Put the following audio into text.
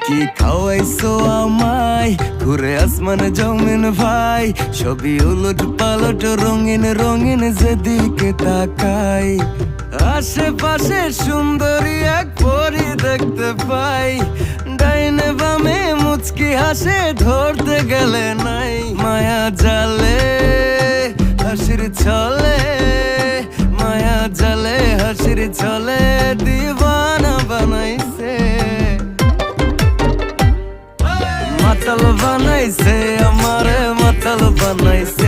কি খাওয়াইছো আমায় ঘুরে আসমান জমিন ভাই, সবই উলট পালট রঙিন রঙিন যেদিকে তাকাই। আশেপাশে সুন্দরী এক পরি দেখতে পাই, ডাইনে বামে মুচকি হাসে ধরতে গেলে নাই। মায়া জালে হাসির ছলে, মায়া জালে হাসির ছলে দিবানা বানাইছে, মাতাল বানাইছে আমারে মাতাল বানাইছে।